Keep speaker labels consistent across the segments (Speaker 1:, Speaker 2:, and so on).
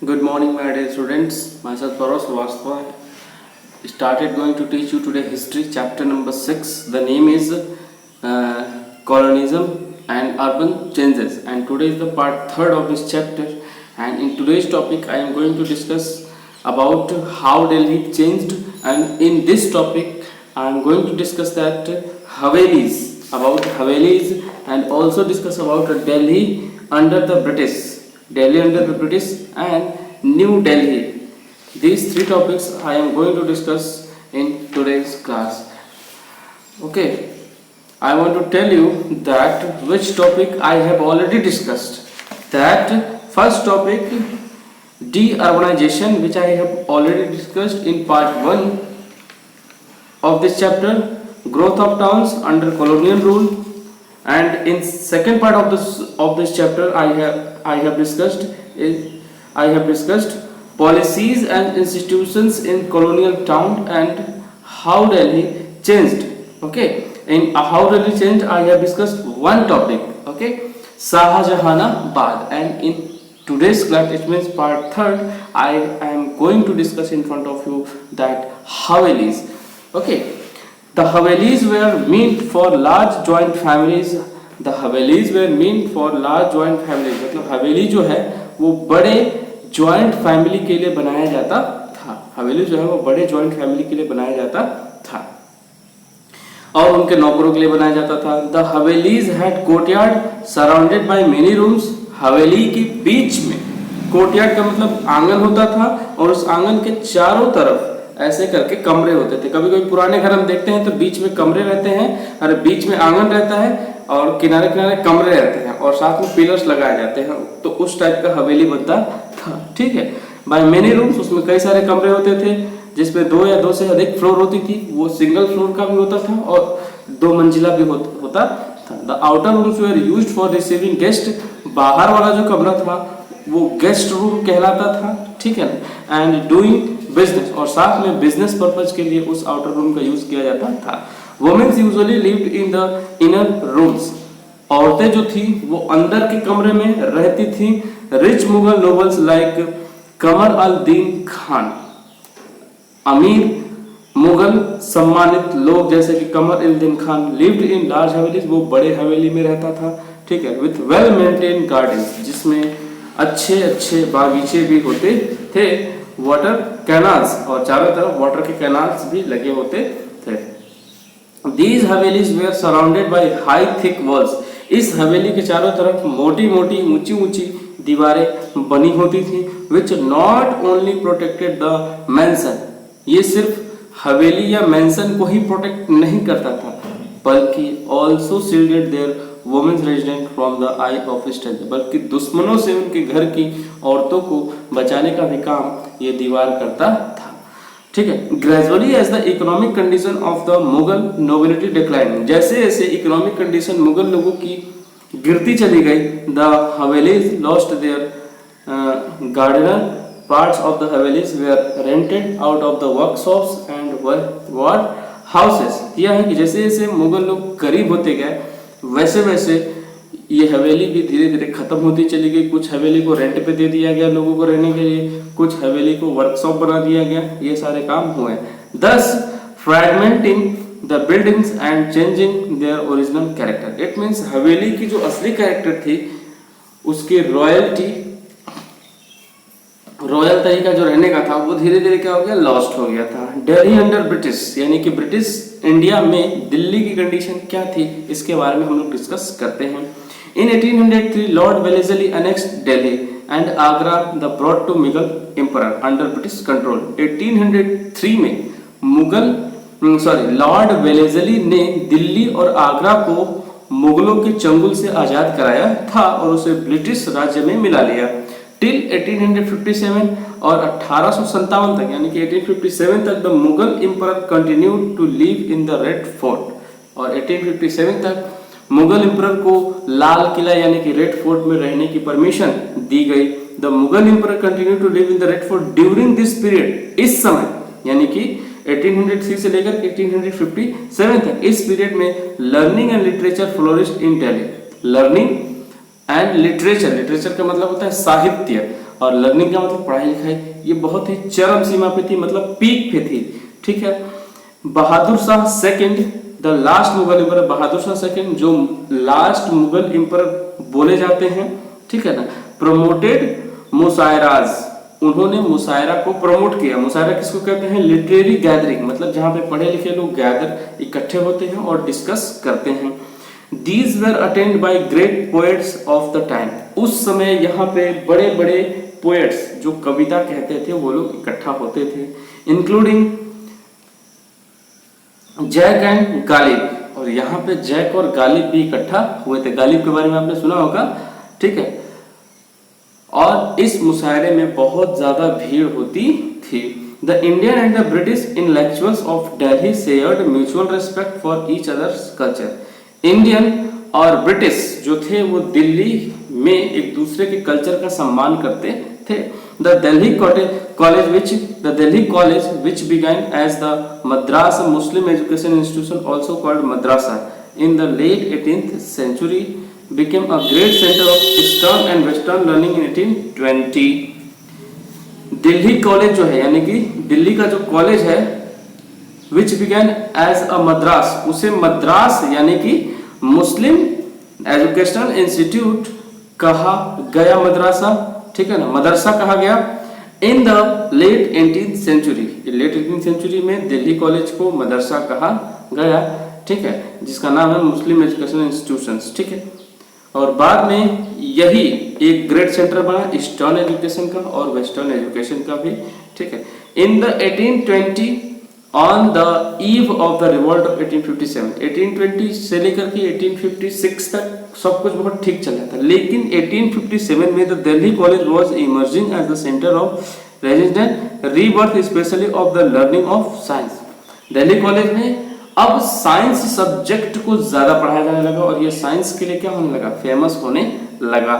Speaker 1: Good morning, my dear students. Myself Paros Srivastava started going to teach you today history, chapter number 6. The name is Colonialism and Urban Changes, and today is the part 3rd of this chapter. And in today's topic, I am going to discuss about how Delhi changed, and in this topic, I am going to discuss that Havelis, about Havelis, and also discuss about Delhi under the British and New Delhi. These three topics I am going to discuss in today's class. Okay, I want to tell you that which topic I have already discussed. That first topic, deurbanization, which I have already discussed in part 1 of this chapter, growth of towns under colonial rule, and in second part of this chapter I have discussed policies and institutions in colonial town and how Delhi changed. Okay, in how Delhi changed I have discussed one topic, okay, Shahjahanabad, and in today's class, it means part 3rd, I am going to discuss in front of you that Havelis. Okay, the Havelis were meant for large joint families. The Havelis were meant for large joint families. मतलब हवेली जो है वो बड़े joint family के लिए बनाया जाता था. हवेली जो है वो बड़े जॉइंट फैमिली के लिए बनाया जाता था और उनके नौकरों के लिए बनाया जाता था. The havelis had courtyard surrounded by many rooms. हवेली के बीच में, कोर्टयार्ड का मतलब आंगन होता था और उस आंगन के चारों तरफ ऐसे करके कमरे होते थे. कभी कभी पुराने घर हम देखते हैं तो बीच में कमरे रहते हैं और बीच में आंगन रहता है और किनारे किनारे कमरे रहते हैं और साथ में पिलर्स लगाए जाते हैं. तो उस टाइप का हवेली बनता था. ठीक है, बाय मेनी रूम्स, उसमें कई सारे कमरे होते थे जिसमें 2 या 2 से अधिक फ्लोर होती थी. वो सिंगल फ्लोर का भी होता था और 2 मंजिला भी होता था. The outer rooms were used for receiving guest. बाहर वाला जो कमरा था वो गेस्ट रूम कहलाता था. ठीक है, एंड डूइंग बिजनेस, और साथ में बिजनेस पर्पज के लिए उस आउटर रूम का यूज किया जाता था. Womens usually lived in the inner rooms. औरतें जो थी वो अंदर के कमरे में रहती थी. रिच मुगल नोबल्स लाइक कमर अल दीन खान, अमीर मुगल सम्मानित लोग जैसे कि कमर अल Din Khan, lived in large havelis, वो बड़े हवेली में रहता था. ठीक है, विथ वेल मेंटेन गार्डन्स, जिसमें अच्छे अच्छे बागीचे भी होते थे. वाटर कैनाल्स, और चारों तरफ वाटर के कैनाल्स भी लगे होते थे. These havelis were surrounded by high thick walls. इस हवेली के चारों तरफ मोटी मोटी ऊंची ऊंची दीवारें बनी होती थी. which not only protected the mansion, ये सिर्फ हवेली या मैंसन को ही प्रोटेक्ट नहीं करता था बल्कि also shielded their women's resident from the eye of stranger, बल्कि दुश्मनों से उनके घर की औरतों को बचाने का भी काम ये दीवार करता था. ठीक है, gradually as the economic condition of the Mughal nobility decline, जैसे जैसे इकोनॉमिक कंडीशन मुगल लोगों की गिरती चली गई, the havelis lost their gardener. Parts of the havelis were rented out of the workshops and warehouses. यह है कि जैसे जैसे मुगल लोग करीब होते गए वैसे वैसे ये हवेली भी धीरे धीरे खत्म होती चली गई. कुछ हवेली को रेंट पे दे दिया गया लोगों को रहने के लिए, कुछ हवेली को वर्कशॉप बना दिया गया. ये सारे काम हुए. दस fragmenting the buildings and changing their original character. It means हवेली की जो असली कैरेक्टर थी, उसकी रॉयल तरीका जो रहने का था वो धीरे धीरे क्या हो गया, लॉस्ट हो गया था. दिल्ली अंडर ब्रिटिश, यानी कि ब्रिटिश इंडिया में दिल्ली की कंडीशन क्या थी, इसके बारे में हम लोग डिस्कस करते हैं. In 1803, Lord Wellesley annexed Delhi and Agra, the brought to Mughal Emperor under British control. 1803 में लॉर्ड वेलेस्ली ने दिल्ली और आगरा को मुगलों के चंगुल से आजाद कराया था और उसे ब्रिटिश राज्य में मिला लिया. टिल 1857, और 1857 तक, यानी कि 1857 तक the Mughal emperor continued to live in the Red Fort. और 1857 तक मुगल एम्परर को लाल किला यानी कि रेड फोर्ट में रहने की परमिशन दी गई. The Mughal emperor continue to live in the Red Fort during this period. इस समय यानी कि 1803 से लेकर 1857 तक, इस पीरियड में learning and literature flourished in Delhi. Learning and literature, literature का मतलब होता है साहित्य, और लर्निंग का मतलब पढ़ाई लिखाई, ये बहुत ही चरम सीमा पे थी, मतलब पीक पे थी। ठीक है। Bahadur Shah second, the last Mughal emperor, Bahadur Shah second जो लास्ट मुगल एम्पर बोले जाते हैं, ठीक है ना, प्रमोटेड मुशायराज, उन्होंने मुशायरा को प्रमोट किया। मुशायरा किसको कहते हैं? लिटरेरी गैदरिंग, मतलब जहां पे पढ़े लिखे लोग गैदर इकट्ठे होते हैं और डिस्कस करते हैं। These were attended by great poets of the time, उस समय यहाँ पे बड़े बड़े पोएट्स जो कविता कहते थे वो लोग इकट्ठा होते थे, इंक्लूडिंग जैक एंड गालिब, और यहाँ पे जैक और गालिब भी इकट्ठा हुए थे। गालिब के बारे में आपने सुना होगा, ठीक है। और इस मुशायरे में बहुत ज्यादा भीड़ होती थी। The Indian and the British intellectuals of Delhi shared mutual respect for each others culture. Indian और ब्रिटिश जो थे वो दिल्ली में एक दूसरे के कल्चर का सम्मान करते थे। The Delhi college which began as the Madras Muslim Education Institution, also called Madrasa, in the late 18th century became a great center of Eastern and Western learning in 1820। Delhi college जो है, यानी कि दिल्ली का जो कॉलेज है, which began as a Madras, उसे मद्रास यानी कि मुस्लिम एजुकेशनल इंस्टीट्यूट कहा गया, मदरसा, ठीक है ना, मदरसा कहा गया। In the late 18th century, late 18th century में दिल्ली कॉलेज को मदरसा कहा गया, ठीक है, जिसका नाम है मुस्लिम एजुकेशनल इंस्टीट्यूशंस, ठीक है। और बाद में यही एक ग्रेट सेंटर बना ईस्टर्न एजुकेशन का और वेस्टर्न एजुकेशन का भी, ठीक है। In the 1820 on the eve of the revolt of 1857, 1820 से लेकर के 1856 तक सब कुछ बहुत ठीक चल रहा था, लेकिन 1857 में the Delhi College was emerging as the centre of resident rebirth specially of the learning of science. Delhi College में अब साइंस सब्जेक्ट को ज्यादा पढ़ाया जाने लगा और ये साइंस के लिए क्या होने लगा? फेमस होने लगा।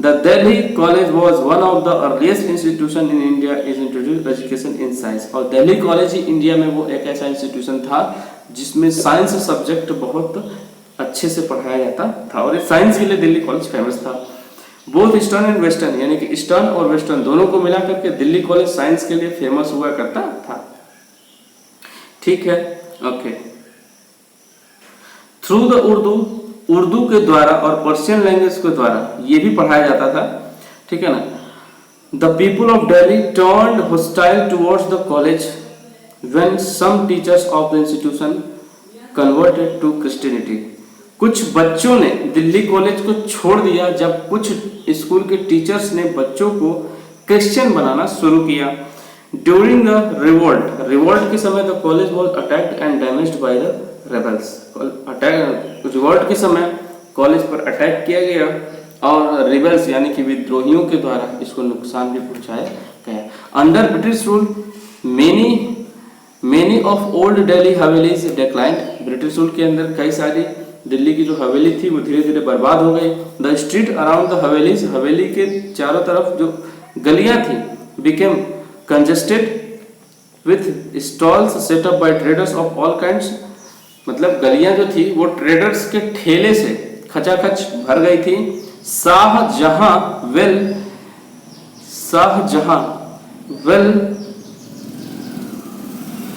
Speaker 1: The Delhi College was one of the earliest institution in India is introduce education in science, और दिल्ली कॉलेज ही इंडिया में वो एक ऐसा इंस्टीट्यूशन था जिसमें साइंस सब्जेक्ट बहुत अच्छे से पढ़ाया जाता था, और साइंस के लिए दिल्ली कॉलेज फेमस था। बोथ ईस्टर्न एंड वेस्टर्न, यानी कि ईस्टर्न और वेस्टर्न दोनों को मिला करके दिल्ली कॉलेज साइंस के लिए फेमस हुआ करता था, ठीक है, ओके। थ्रू द उर्दू के द्वारा और पर्शियन लैंग्वेज के द्वारा ये भी पढ़ाया जाता था, ठीक है ना। The people of Delhi turned hostile towards the college when some teachers of the institution converted to Christianity. कुछ बच्चों ने दिल्ली कॉलेज को छोड़ दिया जब कुछ स्कूल के टीचर्स ने बच्चों को क्रिश्चियन बनाना शुरू किया। ड्यूरिंग द रिवोल्ट के समय the college was attacked and damaged by the rebels. Revolt के समय कॉलेज पर अटैक किया गया और रिबल्स यानी कि विद्रोहियों के द्वारा इसको नुकसान भी पहुंचाया गया। Under British rule many of old Delhi havelis declined. British rule के अंदर कई सारी दिल्ली की जो हवेली थी वो धीरे धीरे बर्बाद हो गई। The street around the havelis, haveli के चारों तरफ जो गलियां थी, became congested with stalls set up by traders of all kinds. मतलब गलियां जो थी वो ट्रेडर्स के ठेले से खचाखच भर गई थी। Shahjahan well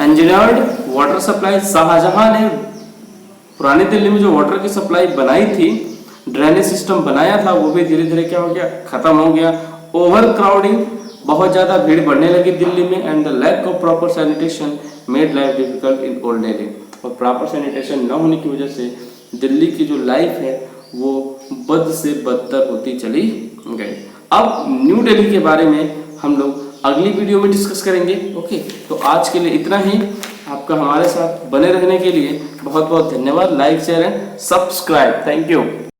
Speaker 1: engineered water supply. Shahjahan ने पुरानी दिल्ली में जो वाटर की सप्लाई बनाई थी, ड्रेनेज सिस्टम बनाया था, वो भी धीरे धीरे क्या हो गया? खत्म हो गया। ओवर क्राउडिंग, बहुत ज्यादा भीड़ बढ़ने लगी दिल्ली में। And the lack of proper sanitation made life difficult in Old Delhi. और प्रॉपर सैनिटेशन न होने की वजह से दिल्ली की जो लाइफ है वो बद से बदतर होती चली गई। अब न्यू दिल्ली के बारे में हम लोग अगली वीडियो में डिस्कस करेंगे, ओके। तो आज के लिए इतना ही। आपका हमारे साथ बने रहने के लिए बहुत बहुत धन्यवाद। Like, share and subscribe. Thank you.